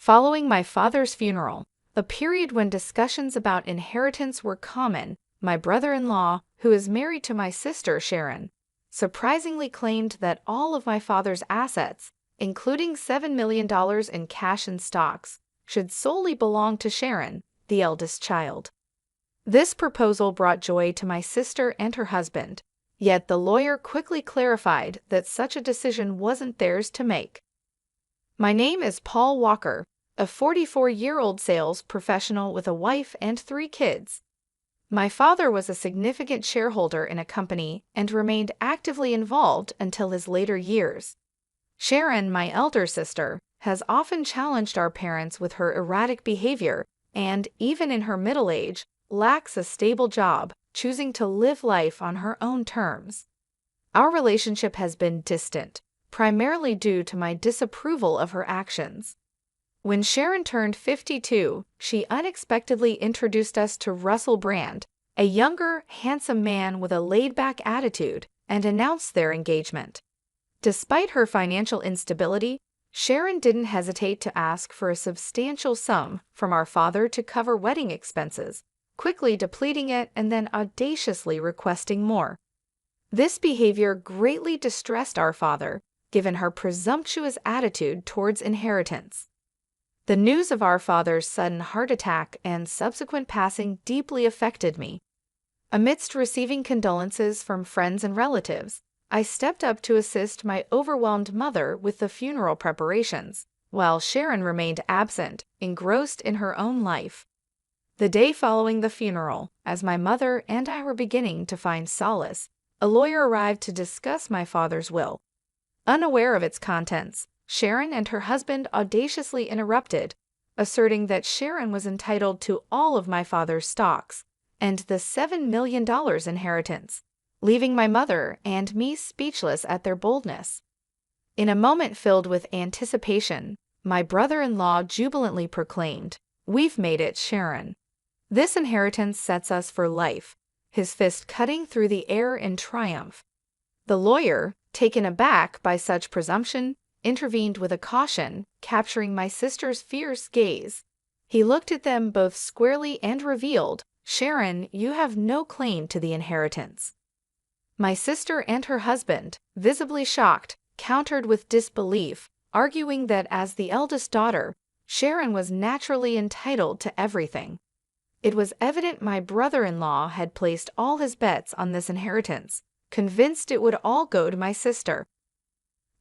Following my father's funeral, a period when discussions about inheritance were common, my brother-in-law, who is married to my sister Sharon, surprisingly claimed that all of my father's assets, including $7 million in cash and stocks, should solely belong to Sharon, the eldest child. This proposal brought joy to my sister and her husband, yet the lawyer quickly clarified that such a decision wasn't theirs to make. My name is Paul Walker, a 44-year-old sales professional with a wife and 3 kids. My father was a significant shareholder in a company and remained actively involved until his later years. Sharon, my elder sister, has often challenged our parents with her erratic behavior and, even in her middle age, lacks a stable job, choosing to live life on her own terms. Our relationship has been distant, primarily due to my disapproval of her actions. When Sharon turned 52, she unexpectedly introduced us to Russell Brand, a younger, handsome man with a laid-back attitude, and announced their engagement. Despite her financial instability, Sharon didn't hesitate to ask for a substantial sum from our father to cover wedding expenses, quickly depleting it and then audaciously requesting more. This behavior greatly distressed our father, given her presumptuous attitude towards inheritance. The news of our father's sudden heart attack and subsequent passing deeply affected me. Amidst receiving condolences from friends and relatives, I stepped up to assist my overwhelmed mother with the funeral preparations, while Sharon remained absent, engrossed in her own life. The day following the funeral, as my mother and I were beginning to find solace, a lawyer arrived to discuss my father's will. Unaware of its contents, Sharon and her husband audaciously interrupted, asserting that Sharon was entitled to all of my father's stocks and the $7 million inheritance, leaving my mother and me speechless at their boldness. In a moment filled with anticipation, my brother-in-law jubilantly proclaimed, "We've made it, Sharon. This inheritance sets us for life," his fist cutting through the air in triumph. The lawyer, taken aback by such presumption, intervened with a caution, capturing my sister's fierce gaze. He looked at them both squarely and revealed, "Sharon, you have no claim to the inheritance." My sister and her husband, visibly shocked, countered with disbelief, arguing that as the eldest daughter, Sharon was naturally entitled to everything. It was evident my brother-in-law had placed all his bets on this inheritance, convinced it would all go to my sister.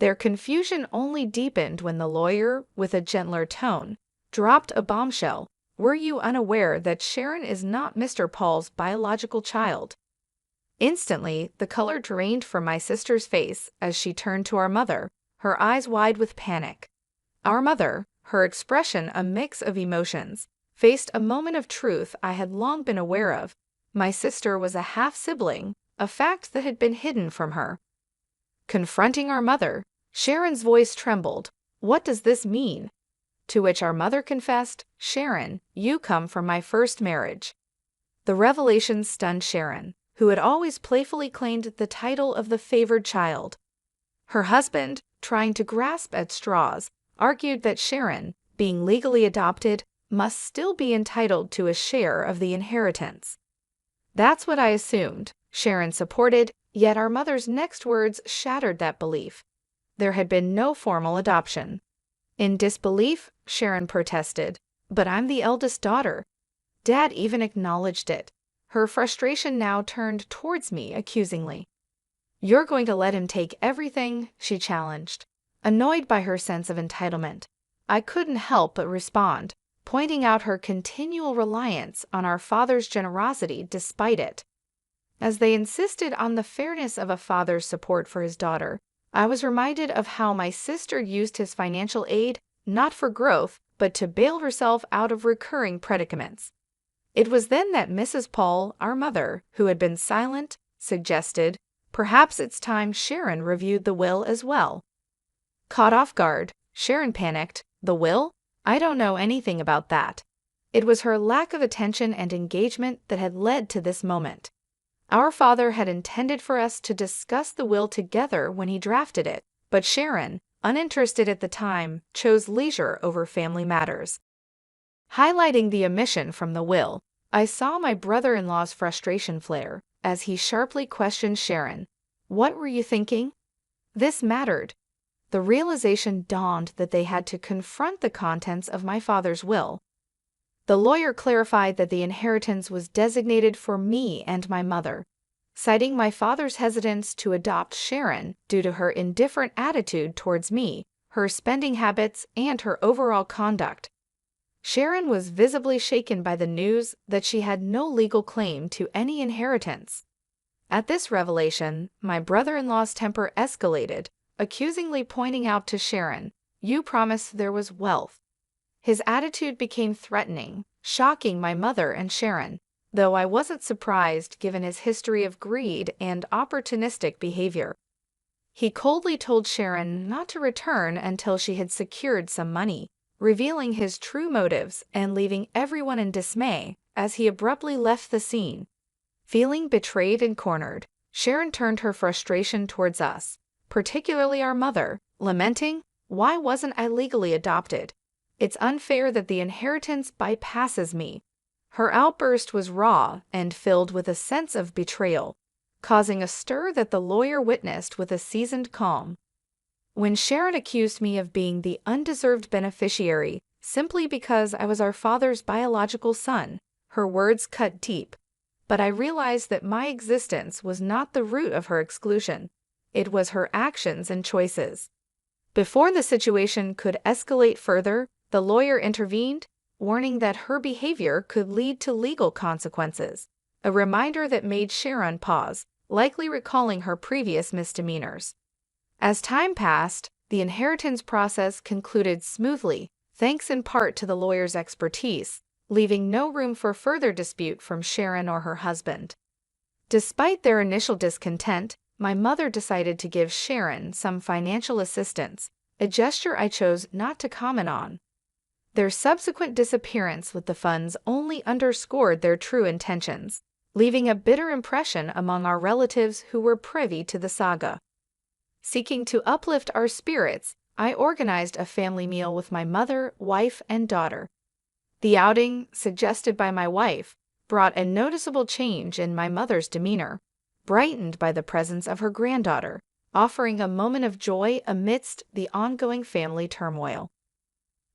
Their confusion only deepened when the lawyer, with a gentler tone, dropped a bombshell. "Were you unaware that Sharon is not Mr. Paul's biological child?" Instantly, the color drained from my sister's face as she turned to our mother, her eyes wide with panic. Our mother, her expression a mix of emotions, faced a moment of truth I had long been aware of. My sister was a half-sibling, a fact that had been hidden from her. Confronting our mother, Sharon's voice trembled. "What does this mean?" To which our mother confessed, "Sharon, you come from my first marriage." The revelation stunned Sharon, who had always playfully claimed the title of the favored child. Her husband, trying to grasp at straws, argued that Sharon, being legally adopted, must still be entitled to a share of the inheritance. "That's what I assumed," Sharon supported, yet our mother's next words shattered that belief. There had been no formal adoption. In disbelief, Sharon protested, "But I'm the eldest daughter." Dad even acknowledged it. Her frustration now turned towards me accusingly. "You're going to let him take everything?" she challenged. Annoyed by her sense of entitlement, I couldn't help but respond, pointing out her continual reliance on our father's generosity despite it. As they insisted on the fairness of a father's support for his daughter, I was reminded of how my sister used his financial aid not for growth, but to bail herself out of recurring predicaments. It was then that Mrs. Paul, our mother, who had been silent, suggested, "Perhaps it's time Sharon reviewed the will as well." Caught off guard, Sharon panicked, "The will? I don't know anything about that." It was her lack of attention and engagement that had led to this moment. Our father had intended for us to discuss the will together when he drafted it, but Sharon, uninterested at the time, chose leisure over family matters. Highlighting the omission from the will, I saw my brother-in-law's frustration flare as he sharply questioned Sharon. "What were you thinking?" This mattered. The realization dawned that they had to confront the contents of my father's will. The lawyer clarified that the inheritance was designated for me and my mother, citing my father's hesitance to adopt Sharon due to her indifferent attitude towards me, her spending habits, and her overall conduct. Sharon was visibly shaken by the news that she had no legal claim to any inheritance. At this revelation, my brother-in-law's temper escalated, accusingly pointing out to Sharon, "You promised there was wealth." His attitude became threatening, shocking my mother and Sharon, though I wasn't surprised given his history of greed and opportunistic behavior. He coldly told Sharon not to return until she had secured some money, revealing his true motives and leaving everyone in dismay as he abruptly left the scene. Feeling betrayed and cornered, Sharon turned her frustration towards us, particularly our mother, lamenting, "Why wasn't I legally adopted? It's unfair that the inheritance bypasses me." Her outburst was raw and filled with a sense of betrayal, causing a stir that the lawyer witnessed with a seasoned calm. When Sharon accused me of being the undeserved beneficiary simply because I was our father's biological son, her words cut deep. But I realized that my existence was not the root of her exclusion. It was her actions and choices. Before the situation could escalate further, the lawyer intervened, warning that her behavior could lead to legal consequences, a reminder that made Sharon pause, likely recalling her previous misdemeanors. As time passed, the inheritance process concluded smoothly, thanks in part to the lawyer's expertise, leaving no room for further dispute from Sharon or her husband. Despite their initial discontent, my mother decided to give Sharon some financial assistance, a gesture I chose not to comment on. Their subsequent disappearance with the funds only underscored their true intentions, leaving a bitter impression among our relatives who were privy to the saga. Seeking to uplift our spirits, I organized a family meal with my mother, wife, and daughter. The outing, suggested by my wife, brought a noticeable change in my mother's demeanor, brightened by the presence of her granddaughter, offering a moment of joy amidst the ongoing family turmoil.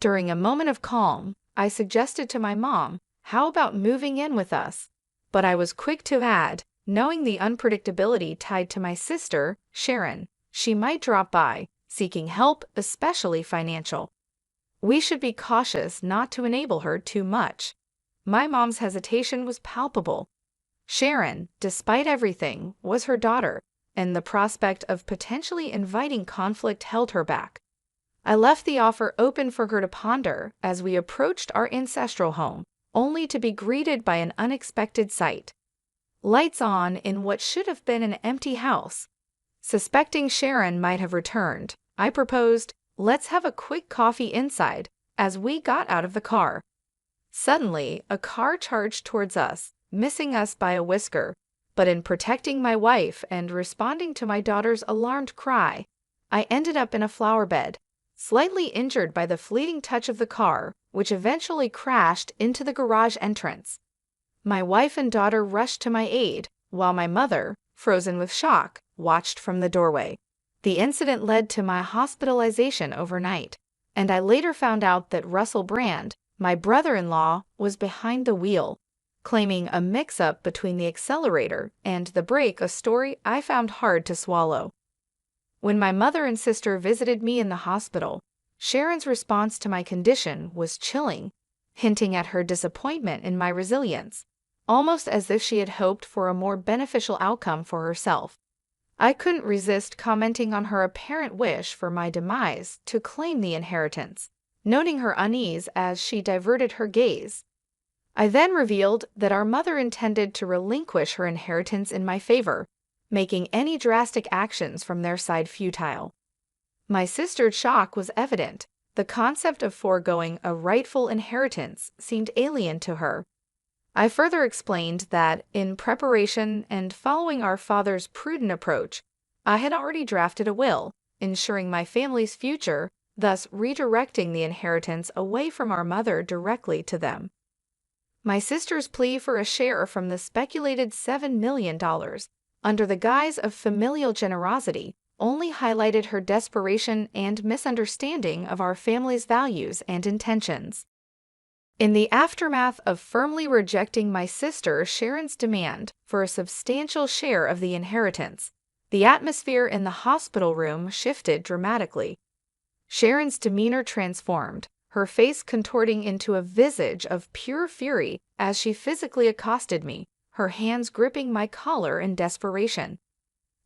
During a moment of calm, I suggested to my mom, "How about moving in with us?" But I was quick to add, knowing the unpredictability tied to my sister, Sharon, she might drop by, seeking help, especially financial. We should be cautious not to enable her too much. My mom's hesitation was palpable. Sharon, despite everything, was her daughter, and the prospect of potentially inviting conflict held her back. I left the offer open for her to ponder as we approached our ancestral home, only to be greeted by an unexpected sight. Lights on in what should have been an empty house. Suspecting Sharon might have returned, I proposed, "Let's have a quick coffee inside," as we got out of the car. Suddenly, a car charged towards us, missing us by a whisker, but in protecting my wife and responding to my daughter's alarmed cry, I ended up in a flower bed, slightly injured by the fleeting touch of the car, which eventually crashed into the garage entrance. My wife and daughter rushed to my aid, while my mother, frozen with shock, watched from the doorway. The incident led to my hospitalization overnight, and I later found out that Russell Brand, my brother-in-law, was behind the wheel, claiming a mix-up between the accelerator and the brake, a story I found hard to swallow. When my mother and sister visited me in the hospital, Sharon's response to my condition was chilling, hinting at her disappointment in my resilience, almost as if she had hoped for a more beneficial outcome for herself. I couldn't resist commenting on her apparent wish for my demise to claim the inheritance, noting her unease as she diverted her gaze. I then revealed that our mother intended to relinquish her inheritance in my favor, making any drastic actions from their side futile. My sister's shock was evident. The concept of foregoing a rightful inheritance seemed alien to her. I further explained that, in preparation and following our father's prudent approach, I had already drafted a will, ensuring my family's future, thus redirecting the inheritance away from our mother directly to them. My sister's plea for a share from the speculated $7 million, under the guise of familial generosity, only highlighted her desperation and misunderstanding of our family's values and intentions. In the aftermath of firmly rejecting my sister Sharon's demand for a substantial share of the inheritance, the atmosphere in the hospital room shifted dramatically. Sharon's demeanor transformed, her face contorting into a visage of pure fury as she physically accosted me, her hands gripping my collar in desperation.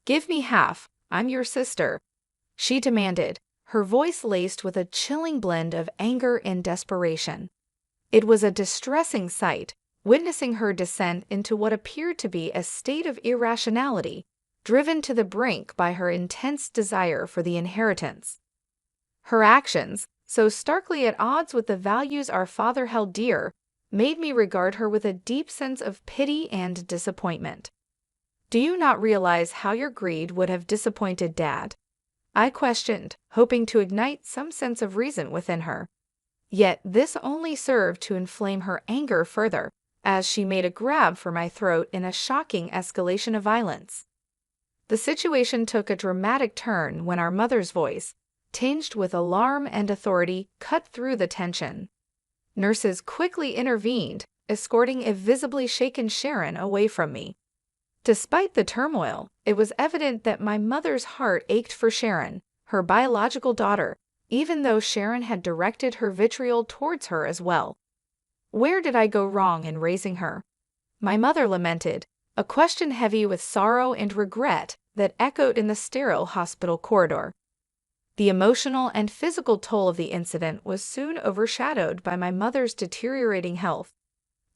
"Give me half, I'm your sister," she demanded, her voice laced with a chilling blend of anger and desperation. It was a distressing sight, witnessing her descent into what appeared to be a state of irrationality, driven to the brink by her intense desire for the inheritance. Her actions, so starkly at odds with the values our father held dear, made me regard her with a deep sense of pity and disappointment. "Do you not realize how your greed would have disappointed Dad?" I questioned, hoping to ignite some sense of reason within her. Yet this only served to inflame her anger further, as she made a grab for my throat in a shocking escalation of violence. The situation took a dramatic turn when our mother's voice, tinged with alarm and authority, cut through the tension. Nurses quickly intervened, escorting a visibly shaken Sharon away from me. Despite the turmoil, it was evident that my mother's heart ached for Sharon, her biological daughter, even though Sharon had directed her vitriol towards her as well. "Where did I go wrong in raising her?" my mother lamented, a question heavy with sorrow and regret that echoed in the sterile hospital corridor. The emotional and physical toll of the incident was soon overshadowed by my mother's deteriorating health.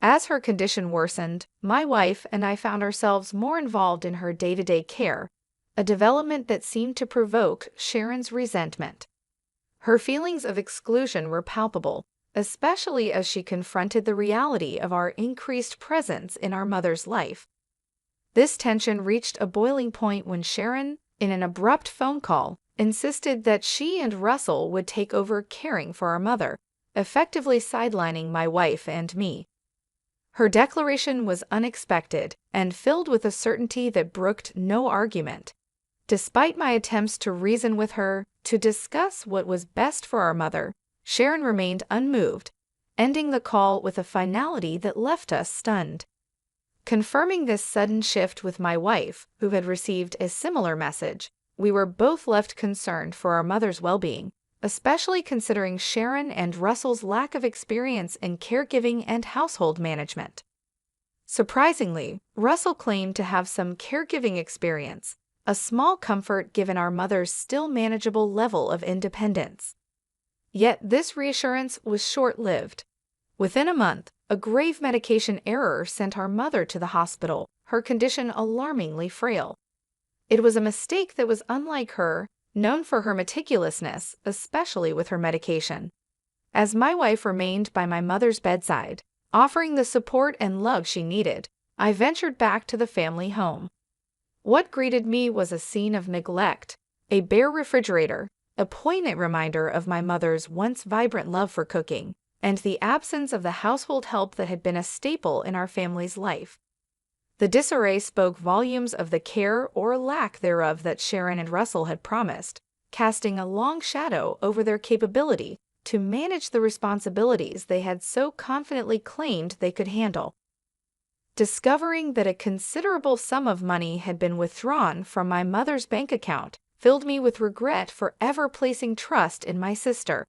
As her condition worsened, my wife and I found ourselves more involved in her day-to-day care, a development that seemed to provoke Sharon's resentment. Her feelings of exclusion were palpable, especially as she confronted the reality of our increased presence in our mother's life. This tension reached a boiling point when Sharon, in an abrupt phone call, insisted that she and Russell would take over caring for our mother, effectively sidelining my wife and me. Her declaration was unexpected and filled with a certainty that brooked no argument. Despite my attempts to reason with her, to discuss what was best for our mother, Sharon remained unmoved, ending the call with a finality that left us stunned. Confirming this sudden shift with my wife, who had received a similar message, we were both left concerned for our mother's well-being, especially considering Sharon and Russell's lack of experience in caregiving and household management. Surprisingly, Russell claimed to have some caregiving experience, a small comfort given our mother's still manageable level of independence. Yet this reassurance was short-lived. Within a month, a grave medication error sent our mother to the hospital, her condition alarmingly frail. It was a mistake that was unlike her, known for her meticulousness, especially with her medication. As my wife remained by my mother's bedside, offering the support and love she needed, I ventured back to the family home. What greeted me was a scene of neglect, a bare refrigerator, a poignant reminder of my mother's once vibrant love for cooking, and the absence of the household help that had been a staple in our family's life. The disarray spoke volumes of the care or lack thereof that Sharon and Russell had promised, casting a long shadow over their capability to manage the responsibilities they had so confidently claimed they could handle. Discovering that a considerable sum of money had been withdrawn from my mother's bank account filled me with regret for ever placing trust in my sister.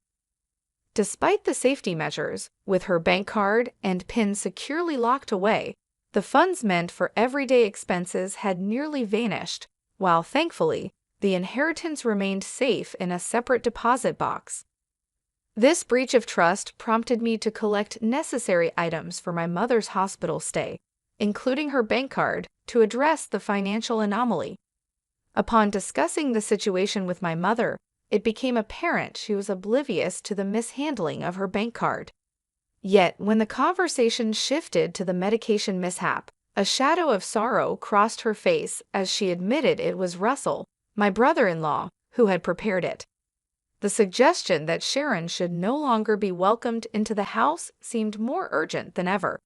Despite the safety measures, with her bank card and PIN securely locked away, the funds meant for everyday expenses had nearly vanished, while thankfully, the inheritance remained safe in a separate deposit box. This breach of trust prompted me to collect necessary items for my mother's hospital stay, including her bank card, to address the financial anomaly. Upon discussing the situation with my mother, it became apparent she was oblivious to the mishandling of her bank card. Yet, when the conversation shifted to the medication mishap, a shadow of sorrow crossed her face as she admitted it was Russell, my brother-in-law, who had prepared it. The suggestion that Sharon should no longer be welcomed into the house seemed more urgent than ever.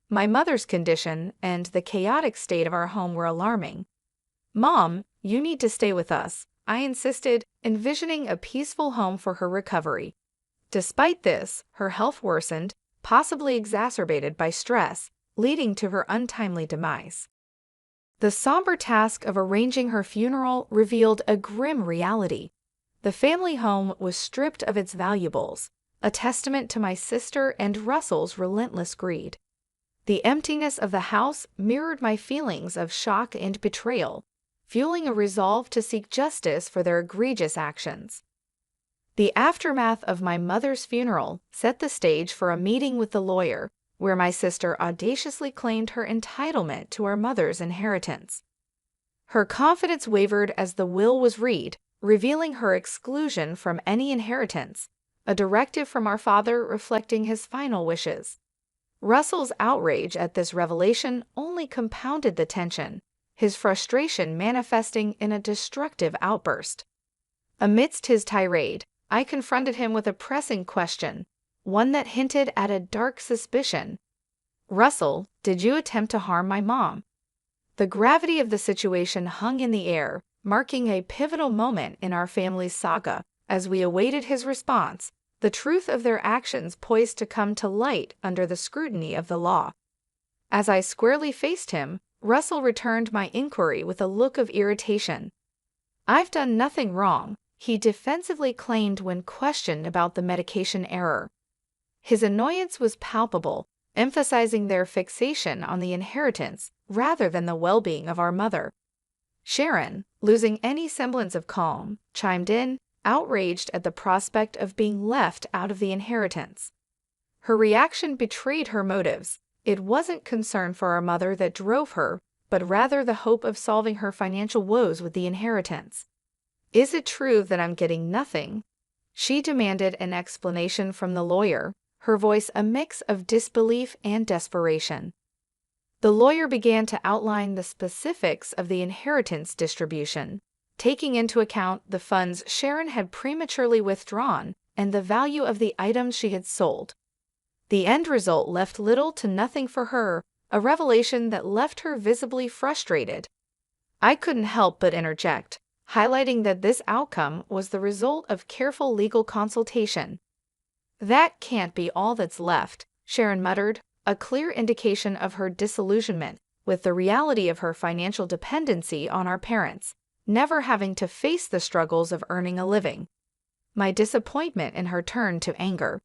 My mother's condition and the chaotic state of our home were alarming. "Mom, you need to stay with us," I insisted, envisioning a peaceful home for her recovery. Despite this, her health worsened, possibly exacerbated by stress, leading to her untimely demise. The somber task of arranging her funeral revealed a grim reality. The family home was stripped of its valuables, a testament to my sister and Russell's relentless greed. The emptiness of the house mirrored my feelings of shock and betrayal, fueling a resolve to seek justice for their egregious actions. The aftermath of my mother's funeral set the stage for a meeting with the lawyer, where my sister audaciously claimed her entitlement to our mother's inheritance. Her confidence wavered as the will was read, revealing her exclusion from any inheritance, a directive from our father reflecting his final wishes. Russell's outrage at this revelation only compounded the tension, his frustration manifesting in a destructive outburst. Amidst his tirade, I confronted him with a pressing question, one that hinted at a dark suspicion. "Russell, did you attempt to harm my mom?" The gravity of the situation hung in the air, marking a pivotal moment in our family's saga. As we awaited his response, the truth of their actions poised to come to light under the scrutiny of the law. As I squarely faced him, Russell returned my inquiry with a look of irritation. "I've done nothing wrong," he defensively claimed when questioned about the medication error. His annoyance was palpable, emphasizing their fixation on the inheritance rather than the well-being of our mother. Sharon, losing any semblance of calm, chimed in, outraged at the prospect of being left out of the inheritance. Her reaction betrayed her motives. It wasn't concern for our mother that drove her, but rather the hope of solving her financial woes with the inheritance. "Is it true that I'm getting nothing?" She demanded an explanation from the lawyer, her voice a mix of disbelief and desperation. The lawyer began to outline the specifics of the inheritance distribution, taking into account the funds Sharon had prematurely withdrawn and the value of the items she had sold. The end result left little to nothing for her, a revelation that left her visibly frustrated. I couldn't help but interject, highlighting that this outcome was the result of careful legal consultation. "That can't be all that's left," Sharon muttered, a clear indication of her disillusionment with the reality of her financial dependency on our parents, never having to face the struggles of earning a living. My disappointment in her turned to anger.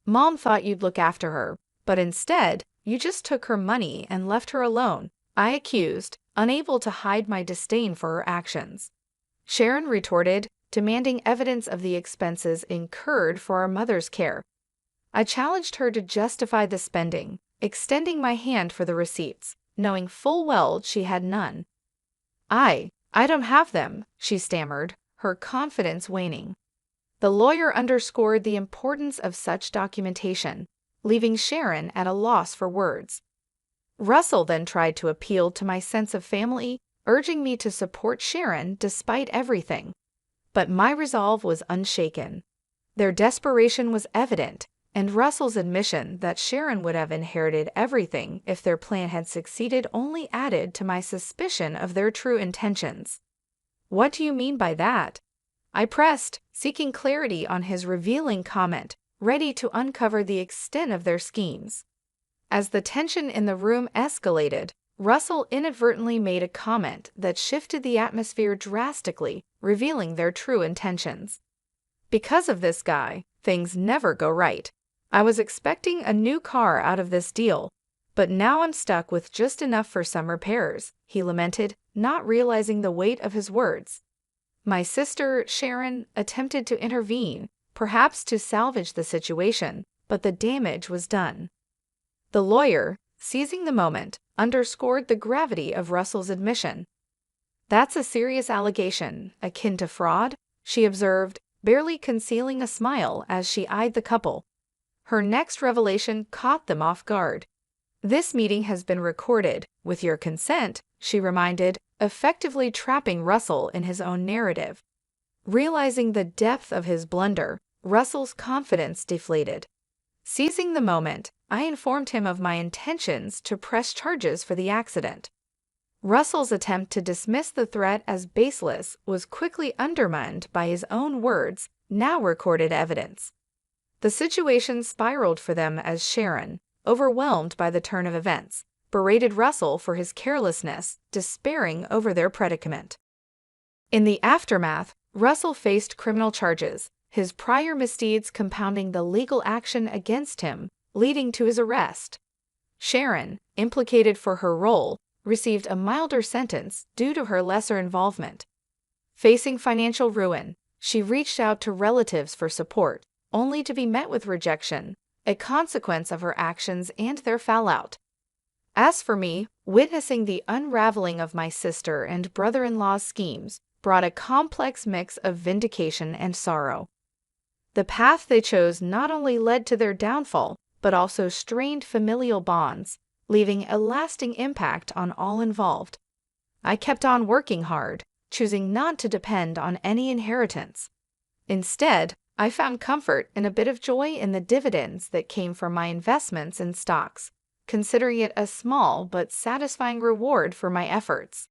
"Mom thought you'd look after her, but instead, you just took her money and left her alone," I accused, unable to hide my disdain for her actions. Sharon retorted, demanding evidence of the expenses incurred for our mother's care. I challenged her to justify the spending, extending my hand for the receipts, knowing full well she had none. I don't have them," she stammered, her confidence waning. The lawyer underscored the importance of such documentation, leaving Sharon at a loss for words. Russell then tried to appeal to my sense of family, urging me to support Sharon despite everything. But my resolve was unshaken. Their desperation was evident, and Russell's admission that Sharon would have inherited everything if their plan had succeeded only added to my suspicion of their true intentions. "What do you mean by that?" I pressed, seeking clarity on his revealing comment, ready to uncover the extent of their schemes. As the tension in the room escalated, Russell inadvertently made a comment that shifted the atmosphere drastically, revealing their true intentions. "Because of this guy, things never go right. I was expecting a new car out of this deal, but now I'm stuck with just enough for some repairs," he lamented, not realizing the weight of his words. My sister, Sharon, attempted to intervene, perhaps to salvage the situation, but the damage was done. The lawyer, seizing the moment, underscored the gravity of Russell's admission. "That's a serious allegation, akin to fraud," she observed, barely concealing a smile as she eyed the couple. Her next revelation caught them off guard. "This meeting has been recorded, with your consent," she reminded, effectively trapping Russell in his own narrative. Realizing the depth of his blunder, Russell's confidence deflated. Seizing the moment, I informed him of my intentions to press charges for the accident. Russell's attempt to dismiss the threat as baseless was quickly undermined by his own words, now recorded evidence. The situation spiraled for them as Sharon, overwhelmed by the turn of events, berated Russell for his carelessness, despairing over their predicament. In the aftermath, Russell faced criminal charges, his prior misdeeds compounding the legal action against him, leading to his arrest. Sharon, implicated for her role, received a milder sentence due to her lesser involvement. Facing financial ruin, she reached out to relatives for support, only to be met with rejection, a consequence of her actions and their fallout. As for me, witnessing the unraveling of my sister and brother-in-law's schemes brought a complex mix of vindication and sorrow. The path they chose not only led to their downfall, but also strained familial bonds, leaving a lasting impact on all involved. I kept on working hard, choosing not to depend on any inheritance. Instead, I found comfort and a bit of joy in the dividends that came from my investments in stocks, considering it a small but satisfying reward for my efforts.